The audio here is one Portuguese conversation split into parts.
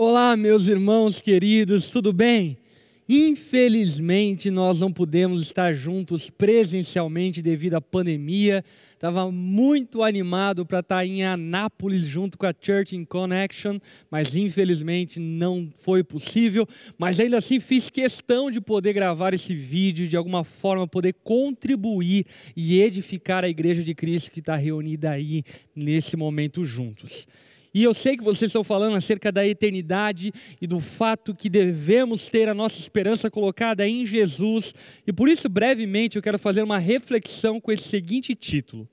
Olá, meus irmãos queridos, tudo bem? Infelizmente, nós não pudemos estar juntos presencialmente devido à pandemia. Estava muito animado para estar em Anápolis junto com a Church in Connection, mas infelizmente não foi possível. Mas ainda assim fiz questão de poder gravar esse vídeo, de alguma forma poder contribuir e edificar a Igreja de Cristo que está reunida aí nesse momento juntos. E eu sei que vocês estão falando acerca da eternidade e do fato que devemos ter a nossa esperança colocada em Jesus. E por isso, brevemente, eu quero fazer uma reflexão com esse seguinte título: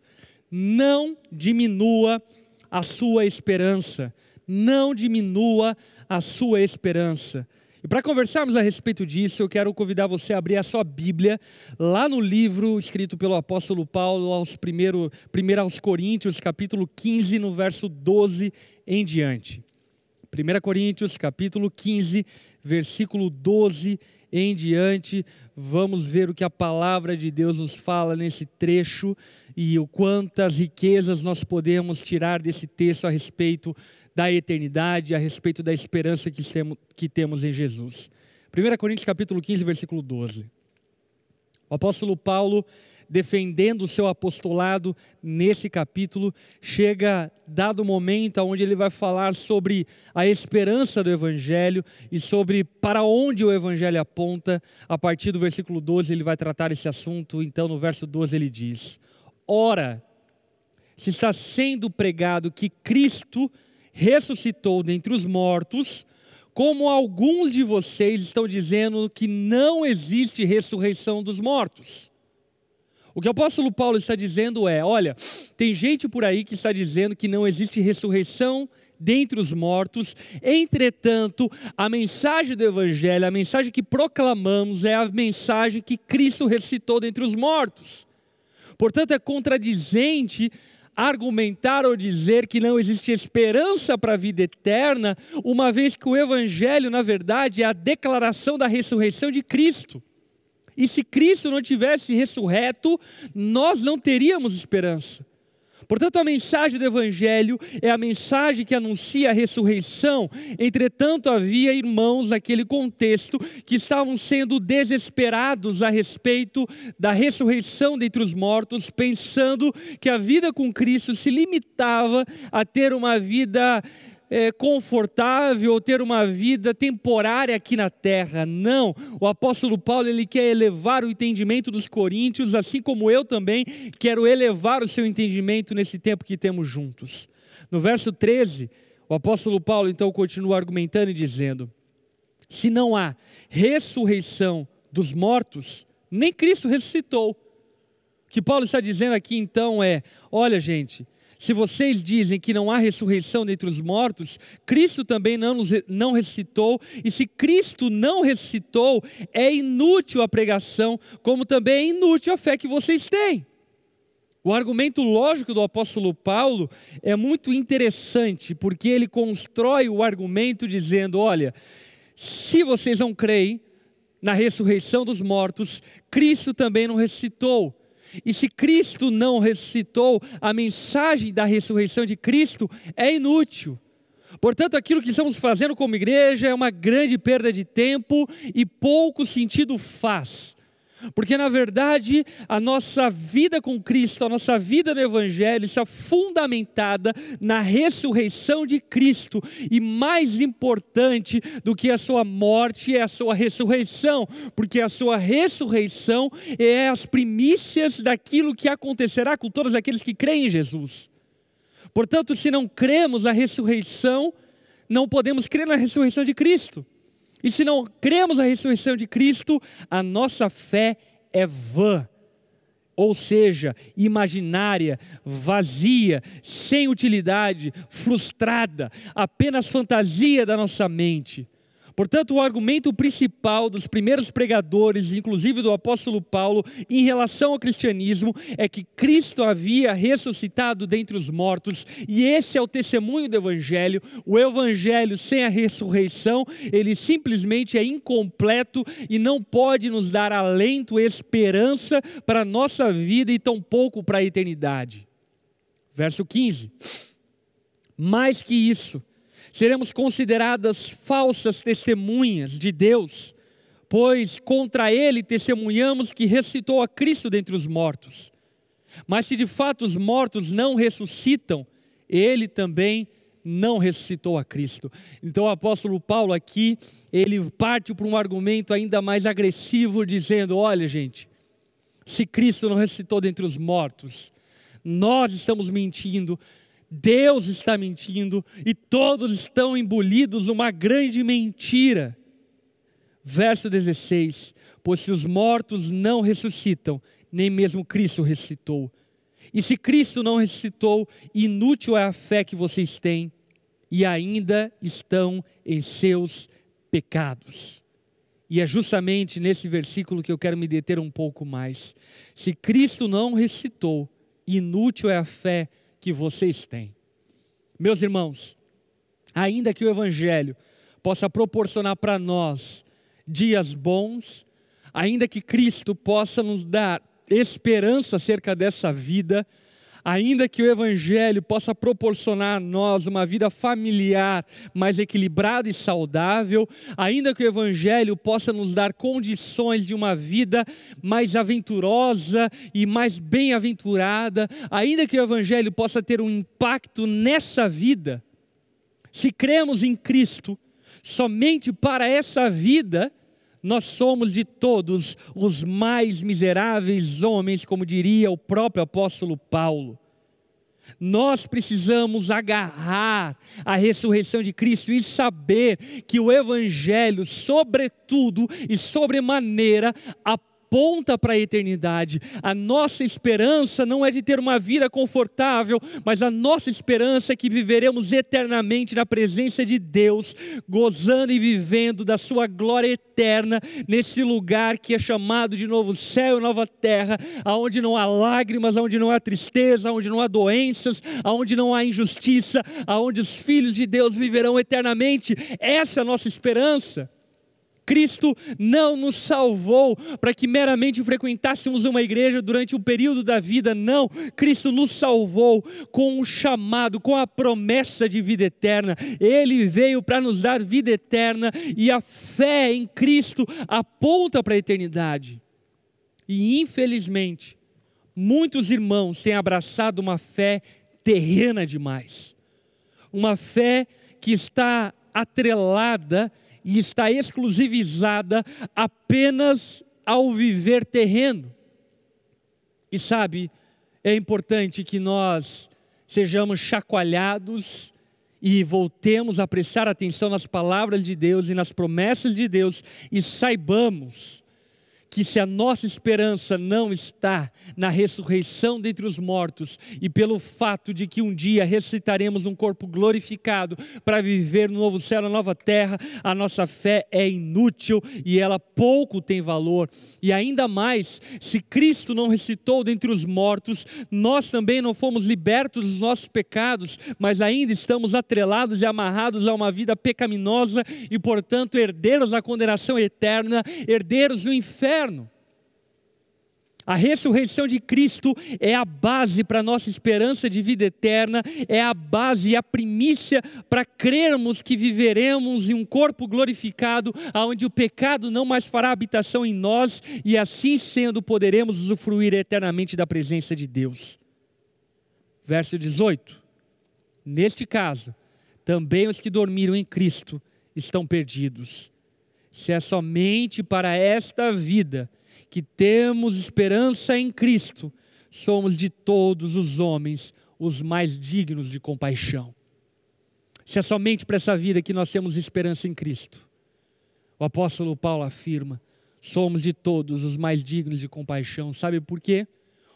não diminua a sua esperança. Não diminua a sua esperança. E para conversarmos a respeito disso, eu quero convidar você a abrir a sua Bíblia, lá no livro escrito pelo apóstolo Paulo, primeiro aos Coríntios, capítulo 15, no verso 12 em diante. 1 Coríntios, capítulo 15, versículo 12 em diante. Vamos ver o que a palavra de Deus nos fala nesse trecho e o quantas riquezas nós podemos tirar desse texto a respeito da eternidade, a respeito da esperança que temos em Jesus. 1 Coríntios capítulo 15, versículo 12. O apóstolo Paulo, defendendo o seu apostolado nesse capítulo, chega dado o momento onde ele vai falar sobre a esperança do Evangelho e sobre para onde o Evangelho aponta. A partir do versículo 12 ele vai tratar esse assunto. Então no verso 12 ele diz: ora, se está sendo pregado que Cristo ressuscitou dentre os mortos, como alguns de vocês estão dizendo que não existe ressurreição dos mortos. O que o apóstolo Paulo está dizendo é: olha, tem gente por aí que está dizendo que não existe ressurreição dentre os mortos. Entretanto, a mensagem do Evangelho, a mensagem que proclamamos é a mensagem que Cristo ressuscitou dentre os mortos. Portanto, é contradizente argumentar ou dizer que não existe esperança para a vida eterna, uma vez que o Evangelho, na verdade, é a declaração da ressurreição de Cristo. E se Cristo não tivesse ressurreto, nós não teríamos esperança. Portanto, a mensagem do Evangelho é a mensagem que anuncia a ressurreição. Entretanto, havia irmãos naquele contexto que estavam sendo desesperados a respeito da ressurreição dentre os mortos, pensando que a vida com Cristo se limitava a ter uma vida confortável ou ter uma vida temporária aqui na terra. Não, o apóstolo Paulo ele quer elevar o entendimento dos coríntios, assim como eu também quero elevar o seu entendimento nesse tempo que temos juntos. No verso 13, o apóstolo Paulo então continua argumentando e dizendo: se não há ressurreição dos mortos, nem Cristo ressuscitou. O que Paulo está dizendo aqui então é: olha, gente, se vocês dizem que não há ressurreição dentre os mortos, Cristo também não ressuscitou. E se Cristo não ressuscitou, é inútil a pregação, como também é inútil a fé que vocês têm. O argumento lógico do apóstolo Paulo é muito interessante, porque ele constrói o argumento dizendo: olha, se vocês não creem na ressurreição dos mortos, Cristo também não ressuscitou. E se Cristo não ressuscitou, a mensagem da ressurreição de Cristo é inútil. Portanto, aquilo que estamos fazendo como igreja é uma grande perda de tempo e pouco sentido faz. Porque na verdade a nossa vida com Cristo, a nossa vida no Evangelho está fundamentada na ressurreição de Cristo. E mais importante do que a sua morte é a sua ressurreição. Porque a sua ressurreição é as primícias daquilo que acontecerá com todos aqueles que creem em Jesus. Portanto, se não cremos na ressurreição, não podemos crer na ressurreição de Cristo. E se não cremos na ressurreição de Cristo, a nossa fé é vã. Ou seja, imaginária, vazia, sem utilidade, frustrada, apenas fantasia da nossa mente. Portanto, o argumento principal dos primeiros pregadores, inclusive do apóstolo Paulo, em relação ao cristianismo, é que Cristo havia ressuscitado dentre os mortos, e esse é o testemunho do Evangelho. O Evangelho sem a ressurreição, ele simplesmente é incompleto e não pode nos dar alento, esperança para a nossa vida e tampouco para a eternidade. Verso 15: mais que isso, seremos consideradas falsas testemunhas de Deus, pois contra Ele testemunhamos que ressuscitou a Cristo dentre os mortos. Mas se de fato os mortos não ressuscitam, Ele também não ressuscitou a Cristo. Então o apóstolo Paulo aqui, ele parte para um argumento ainda mais agressivo, dizendo: olha gente, se Cristo não ressuscitou dentre os mortos, nós estamos mentindo, Deus está mentindo, e todos estão embolidos numa grande mentira. Verso 16, pois se os mortos não ressuscitam, nem mesmo Cristo ressuscitou. E se Cristo não ressuscitou, inútil é a fé que vocês têm, e ainda estão em seus pecados. E é justamente nesse versículo que eu quero me deter um pouco mais. Se Cristo não ressuscitou, inútil é a fé que vocês têm. Meus irmãos, ainda que o Evangelho possa proporcionar para nós dias bons, ainda que Cristo possa nos dar esperança acerca dessa vida, ainda que o Evangelho possa proporcionar a nós uma vida familiar mais equilibrada e saudável, ainda que o Evangelho possa nos dar condições de uma vida mais aventurosa e mais bem-aventurada, ainda que o Evangelho possa ter um impacto nessa vida, se cremos em Cristo somente para essa vida, nós somos de todos os mais miseráveis homens, como diria o próprio apóstolo Paulo. Nós precisamos agarrar a ressurreição de Cristo e saber que o Evangelho, sobretudo e sobremaneira, aponta para a eternidade. A nossa esperança não é de ter uma vida confortável, mas a nossa esperança é que viveremos eternamente na presença de Deus, gozando e vivendo da sua glória eterna, nesse lugar que é chamado de novo céu e nova terra, aonde não há lágrimas, aonde não há tristeza, aonde não há doenças, aonde não há injustiça, aonde os filhos de Deus viverão eternamente. Essa é a nossa esperança. Cristo não nos salvou para que meramente frequentássemos uma igreja durante um período da vida, não. Cristo nos salvou com um chamado, com a promessa de vida eterna. Ele veio para nos dar vida eterna e a fé em Cristo aponta para a eternidade. E infelizmente, muitos irmãos têm abraçado uma fé terrena demais. Uma fé que está atrelada e está exclusivizada apenas ao viver terreno. E sabe, é importante que nós sejamos chacoalhados e voltemos a prestar atenção nas palavras de Deus e nas promessas de Deus e saibamos que se a nossa esperança não está na ressurreição dentre os mortos e pelo fato de que um dia ressuscitaremos um corpo glorificado para viver no novo céu, na nova terra, a nossa fé é inútil e ela pouco tem valor. E ainda mais, se Cristo não ressuscitou dentre os mortos, nós também não fomos libertos dos nossos pecados, mas ainda estamos atrelados e amarrados a uma vida pecaminosa e portanto herdeiros da condenação eterna, herdeiros do inferno. A ressurreição de Cristo é a base para a nossa esperança de vida eterna, é a base e a primícia para crermos que viveremos em um corpo glorificado, onde o pecado não mais fará habitação em nós, e assim sendo poderemos usufruir eternamente da presença de Deus. Verso 18, neste caso, também os que dormiram em Cristo estão perdidos. Se é somente para esta vida que temos esperança em Cristo, somos de todos os homens os mais dignos de compaixão. Se é somente para essa vida que nós temos esperança em Cristo, o apóstolo Paulo afirma, somos de todos os mais dignos de compaixão. Sabe por quê?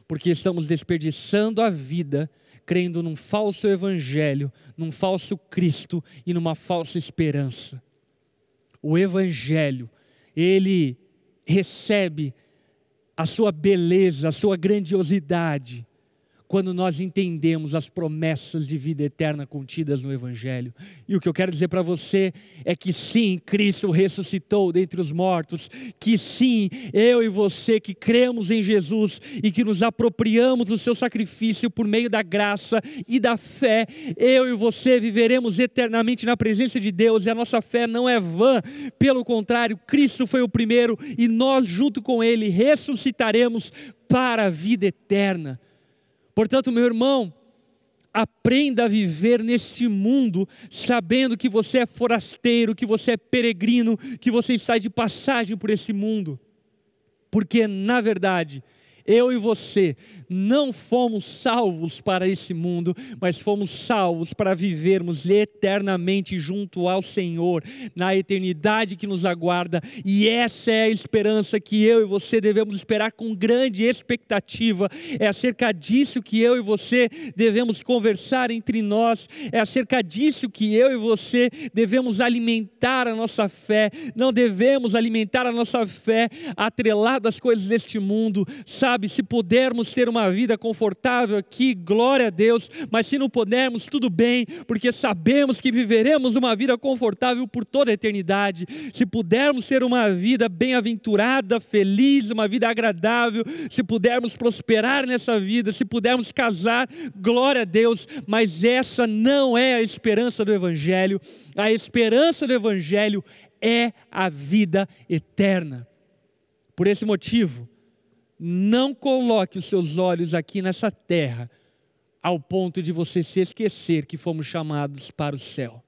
Porque estamos desperdiçando a vida, crendo num falso evangelho, num falso Cristo e numa falsa esperança. O evangelho, ele recebe a sua beleza, a sua grandiosidade, quando nós entendemos as promessas de vida eterna contidas no Evangelho. E o que eu quero dizer para você é que sim, Cristo ressuscitou dentre os mortos, que sim, eu e você que cremos em Jesus e que nos apropriamos do seu sacrifício por meio da graça e da fé, eu e você viveremos eternamente na presença de Deus, e a nossa fé não é vã. Pelo contrário, Cristo foi o primeiro e nós junto com Ele ressuscitaremos para a vida eterna. Portanto, meu irmão, aprenda a viver neste mundo sabendo que você é forasteiro, que você é peregrino, que você está de passagem por esse mundo. Porque, na verdade, eu e você não fomos salvos para esse mundo, mas fomos salvos para vivermos eternamente junto ao Senhor, na eternidade que nos aguarda. E essa é a esperança que eu e você devemos esperar com grande expectativa. É acerca disso que eu e você devemos conversar entre nós. É acerca disso que eu e você devemos alimentar a nossa fé. Não devemos alimentar a nossa fé atrelado às coisas deste mundo. Sabe, se pudermos ter uma vida confortável aqui, glória a Deus, mas se não pudermos, tudo bem, porque sabemos que viveremos uma vida confortável por toda a eternidade. Se pudermos ter uma vida bem-aventurada, feliz, uma vida agradável, se pudermos prosperar nessa vida, se pudermos casar, glória a Deus, mas essa não é a esperança do Evangelho. A esperança do Evangelho é a vida eterna. Por esse motivo, não coloque os seus olhos aqui nessa terra, ao ponto de você se esquecer que fomos chamados para o céu.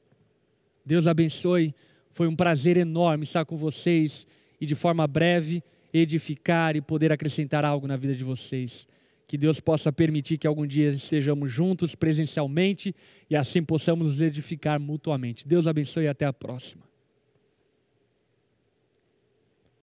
Deus abençoe, foi um prazer enorme estar com vocês e de forma breve edificar e poder acrescentar algo na vida de vocês. Que Deus possa permitir que algum dia estejamos juntos presencialmente e assim possamos nos edificar mutuamente. Deus abençoe e até a próxima.